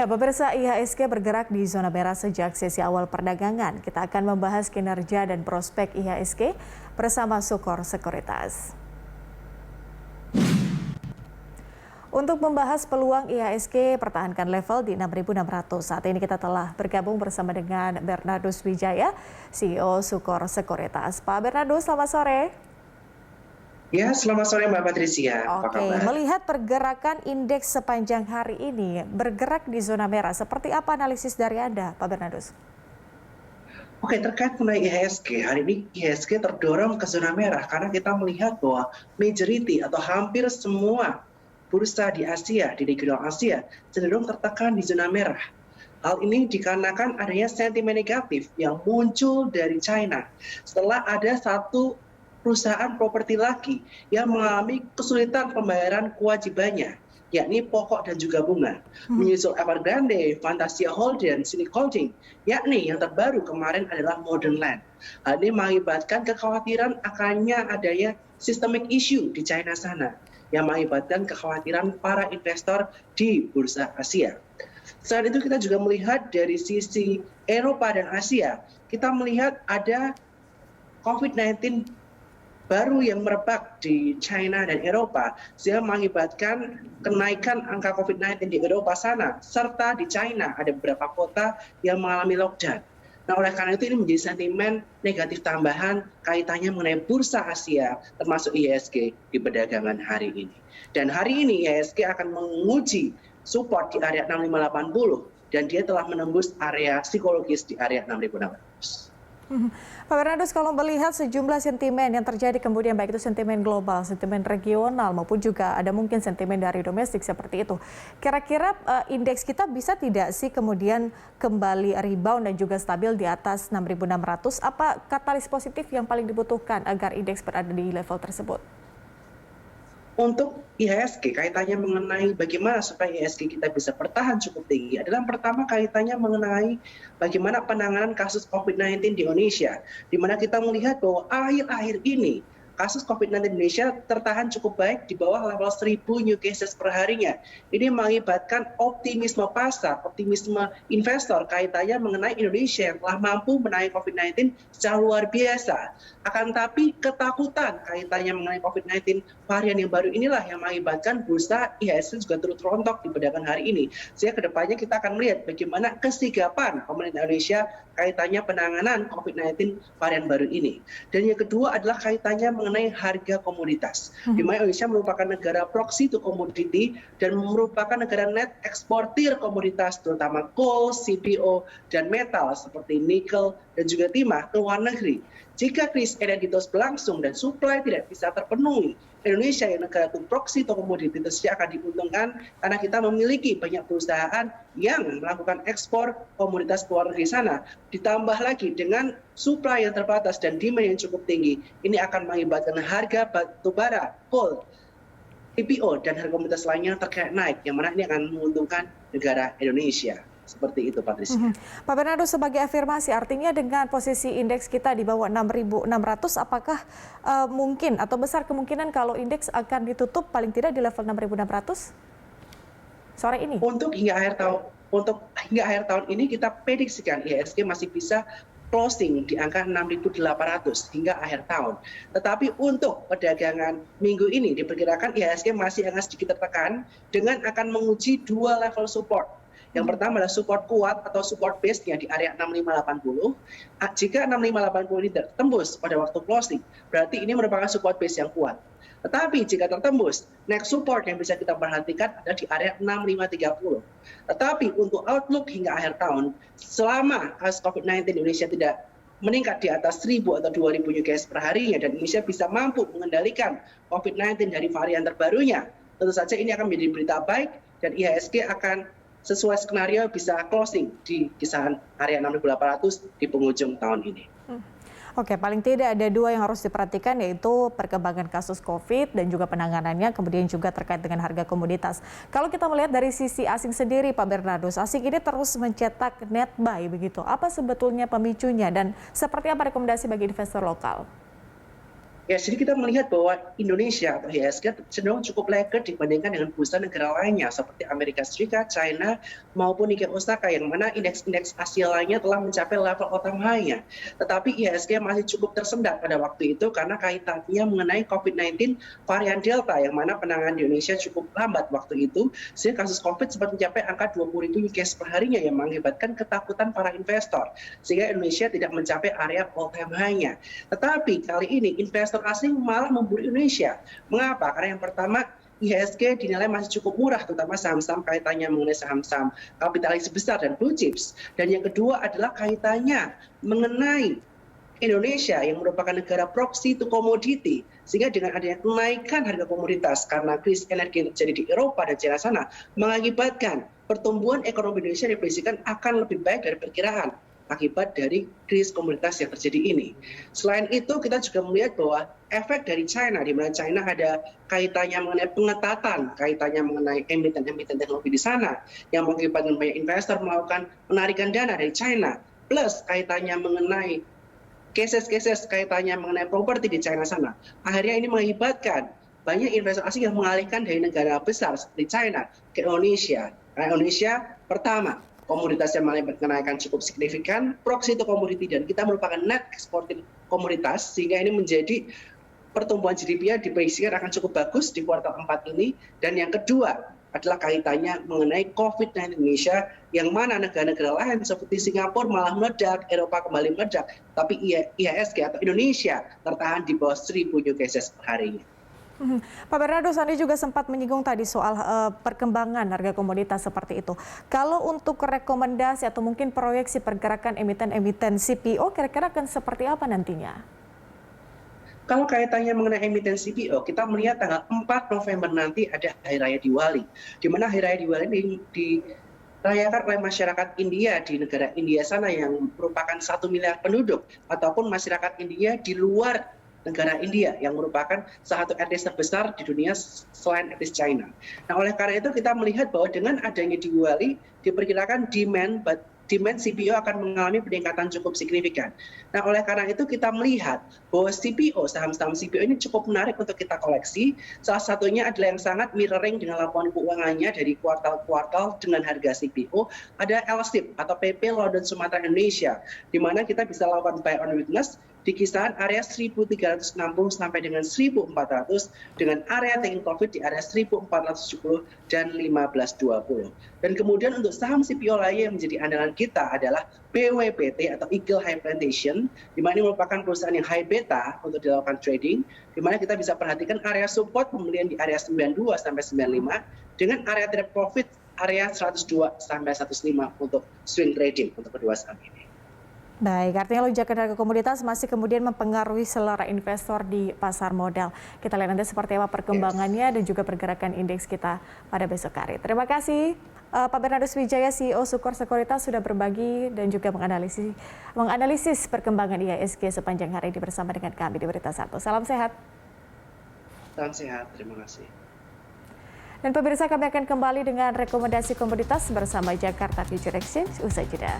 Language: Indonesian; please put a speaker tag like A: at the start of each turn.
A: Ya, pemirsa, IHSG bergerak di zona merah sejak sesi awal perdagangan. Kita akan membahas kinerja dan prospek IHSG bersama Sukor Sekuritas. Untuk membahas peluang IHSG pertahankan level di 6.600. Saat ini kita telah bergabung bersama dengan Bernardus Wijaya, CEO Sukor Sekuritas. Pak Bernardus, selamat sore.
B: Ya, selamat sore Mbak Patricia. Apa
A: Oke,
B: kabar?
A: melihat pergerakan indeks sepanjang hari ini bergerak di zona merah, seperti apa analisis dari Anda, Pak Bernardus?
B: Oke, terkait mengenai IHSG, hari ini IHSG terdorong ke zona merah karena kita melihat bahwa majority atau hampir semua bursa di Asia, di regional Asia, cenderung tertekan di zona merah. Hal ini dikarenakan adanya sentimen negatif yang muncul dari China setelah ada satu perusahaan properti lagi yang mengalami kesulitan pembayaran kewajibannya, yakni pokok dan juga bunga. Menyusul Evergrande, Fantasia Holden, Civic Holding, yakni yang terbaru kemarin adalah Modern Land. Hal ini mengakibatkan kekhawatiran akannya adanya systemic issue di China sana, yang mengakibatkan kekhawatiran para investor di bursa Asia. Selain itu kita juga melihat dari sisi Eropa dan Asia, kita melihat ada COVID-19 baru yang merebak di China dan Eropa, sehingga mengakibatkan kenaikan angka COVID-19 di Eropa sana, serta di China ada beberapa kota yang mengalami lockdown. Nah, oleh karena itu ini menjadi sentimen negatif tambahan kaitannya mengenai bursa Asia, termasuk IHSG di perdagangan hari ini. Dan hari ini IHSG akan menguji support di area 6580 dan dia telah menembus area psikologis di area 6600.
A: Pak Bernardus, kalau melihat sejumlah sentimen yang terjadi kemudian baik itu sentimen global, sentimen regional maupun juga ada mungkin sentimen dari domestik seperti itu. Kira-kira indeks kita bisa tidak sih kemudian kembali rebound dan juga stabil di atas 6.600? Apa katalis positif yang paling dibutuhkan agar indeks berada di level tersebut?
B: Untuk IHSG, kaitannya mengenai bagaimana supaya IHSG kita bisa bertahan cukup tinggi adalah yang pertama kaitannya mengenai bagaimana penanganan kasus COVID-19 di Indonesia, di mana kita melihat bahwa akhir-akhir ini kasus COVID-19 di Indonesia tertahan cukup baik di bawah level 1.000 new cases per harinya. Ini mengakibatkan optimisme pasar, optimisme investor kaitannya mengenai Indonesia yang telah mampu menangani COVID-19 secara luar biasa. Akan tetapi ketakutan kaitannya mengenai COVID-19 varian yang baru inilah yang mengakibatkan bursa IHSG juga turut rontok di perdagangan hari ini. Sehingga kedepannya kita akan melihat bagaimana kesigapan pemerintah Indonesia kaitannya penanganan COVID-19 varian baru ini. Dan yang kedua adalah kaitannya mengenai harga komoditas. Di mana Indonesia merupakan negara proxy to commodity dan merupakan negara net eksportir komoditas terutama coal, CPO, dan metal seperti nikel dan juga timah ke luar negeri. Jika krisis energi terus berlangsung dan supply tidak bisa terpenuhi, Indonesia yang negara itu proxy to commodity tentunya akan diuntungkan karena kita memiliki banyak perusahaan yang melakukan ekspor komoditas ke luar negeri sana. Ditambah lagi dengan supply yang terbatas dan demand yang cukup tinggi, ini akan mengakibatkan harga batu bara, coal, CPO, dan harga komoditas lainnya terkait naik, yang mana ini akan menguntungkan negara Indonesia. Seperti itu, Patricia.
A: Pak Bernardus, sebagai afirmasi, artinya dengan posisi indeks kita di bawah 6.600, apakah mungkin atau besar kemungkinan kalau indeks akan ditutup paling tidak di level 6.600 sore ini?
B: Untuk hingga akhir tahun ini kita prediksikan IHSG masih bisa closing di angka 6.800 hingga akhir tahun. Tetapi untuk perdagangan minggu ini diperkirakan IHSG masih akan sedikit tertekan dengan akan menguji dua level support. Yang pertama adalah support kuat atau support base-nya di area 6580. Jika 6580 ini tertembus pada waktu closing, berarti ini merupakan support base yang kuat. Tetapi jika tertembus, next support yang bisa kita perhatikan ada di area 6530. Tetapi untuk outlook hingga akhir tahun, selama kasus COVID-19 di Indonesia tidak meningkat di atas 1.000 atau 2.000 new case per harinya dan Indonesia bisa mampu mengendalikan COVID-19 dari varian terbarunya, tentu saja ini akan menjadi berita baik dan IHSG akan sesuai skenario bisa closing di kisaran area 6.800 di penghujung tahun ini.
A: Oke, paling tidak ada dua yang harus diperhatikan, yaitu perkembangan kasus COVID dan juga penanganannya, kemudian juga terkait dengan harga komoditas. Kalau kita melihat dari sisi asing sendiri, Pak Bernardus, asing ini terus mencetak net buy begitu. Apa sebetulnya pemicunya dan seperti apa rekomendasi bagi investor lokal?
B: Ya, jadi kita melihat bahwa Indonesia atau IHSG cenderung cukup laggard dibandingkan dengan bursa negara lainnya seperti Amerika Serikat, China, maupun Nikkei Osaka yang mana indeks-indeks Asia lainnya telah mencapai level all-time high-nya. Tetapi IHSG masih cukup tersendat pada waktu itu karena kaitannya mengenai COVID-19 varian Delta yang mana penanganan di Indonesia cukup lambat waktu itu, sehingga kasus COVID sempat mencapai angka 20.000 new case perharinya yang mengakibatkan ketakutan para investor, sehingga Indonesia tidak mencapai area all-time high-nya. Tetapi kali ini investor asing malah memburu Indonesia. Mengapa? Karena yang pertama, IHSG dinilai masih cukup murah, terutama saham-saham kaitannya mengenai saham-saham kapitalis besar dan blue chips. Dan yang kedua adalah kaitannya mengenai Indonesia yang merupakan negara proxy to commodity, sehingga dengan adanya kenaikan harga komoditas karena krisis energi yang terjadi di Eropa dan China sana mengakibatkan pertumbuhan ekonomi Indonesia diprediksikan akan lebih baik dari perkiraan akibat dari krisis komoditas yang terjadi ini. Selain itu, kita juga melihat bahwa efek dari China, di mana China ada kaitannya mengenai pengetatan, kaitannya mengenai emiten-emiten teknologi di sana, yang mengakibatkan banyak investor melakukan penarikan dana dari China, plus kaitannya mengenai cases kaitannya mengenai properti di China sana. Akhirnya ini mengakibatkan banyak investor asing yang mengalihkan dari negara besar seperti China ke Indonesia. Karena Indonesia, pertama, komoditasnya mengalami kenaikan cukup signifikan, proxy to commodity, dan kita merupakan net eksportir komoditas, sehingga ini menjadi pertumbuhan GDP diprediksikan akan cukup bagus di kuartal 4 ini. Dan yang kedua adalah kaitannya mengenai COVID-19 Indonesia, yang mana negara-negara lain seperti Singapura malah meledak, Eropa kembali meledak, tapi IHSG atau Indonesia tertahan di bawah 1.000 new cases per harinya.
A: Pak Bernardus, Anda juga sempat menyinggung tadi soal perkembangan harga komoditas seperti itu. Kalau untuk rekomendasi atau mungkin proyeksi pergerakan emiten-emiten CPO, kira-kira akan seperti apa nantinya?
B: Kalau kaitannya mengenai emiten CPO, kita melihat tanggal 4 November nanti ada Hari Raya Diwali, di mana Hari Raya Diwali ini dirayakan oleh masyarakat India di negara India sana yang merupakan 1 miliar penduduk, ataupun masyarakat India di luar negara India yang merupakan salah satu etnis terbesar di dunia selain etnis China. Nah, oleh karena itu kita melihat bahwa dengan adanya Diwali diperkirakan demand CPO akan mengalami peningkatan cukup signifikan. Nah, oleh karena itu kita melihat bahwa CPO, saham-saham CPO ini cukup menarik untuk kita koleksi. Salah satunya adalah yang sangat mirroring dengan laporan keuangannya dari kuartal-kuartal dengan harga CPO, ada LSIP atau PP London Sumatera Indonesia, di mana kita bisa lakukan buy on weakness di kisaran area 1.360 sampai dengan 1.400, dengan area taking profit di area 1.470 dan 1520. Dan kemudian untuk saham CPO lain yang menjadi andalan kita adalah BWPT atau Eagle High Plantation, di mana ini merupakan perusahaan yang high beta untuk dilakukan trading, di mana kita bisa perhatikan area support pembelian di area 92 sampai 95 dengan area trade profit area 102 sampai 105 untuk swing trading untuk kedua saham ini.
A: Baik, artinya lonjakan harga komoditas masih kemudian mempengaruhi selera investor di pasar modal. Kita lihat nanti seperti apa perkembangannya dan juga pergerakan indeks kita pada besok hari. Terima kasih Pak Bernardus Wijaya, CEO Sukor Sekuritas, sudah berbagi dan juga menganalisis perkembangan IHSG sepanjang hari ini bersama dengan kami di Berita Satu. Salam sehat.
B: Salam sehat, terima kasih.
A: Dan pemirsa, kami akan kembali dengan rekomendasi komoditas bersama Jakarta Future Exchange usai jeda.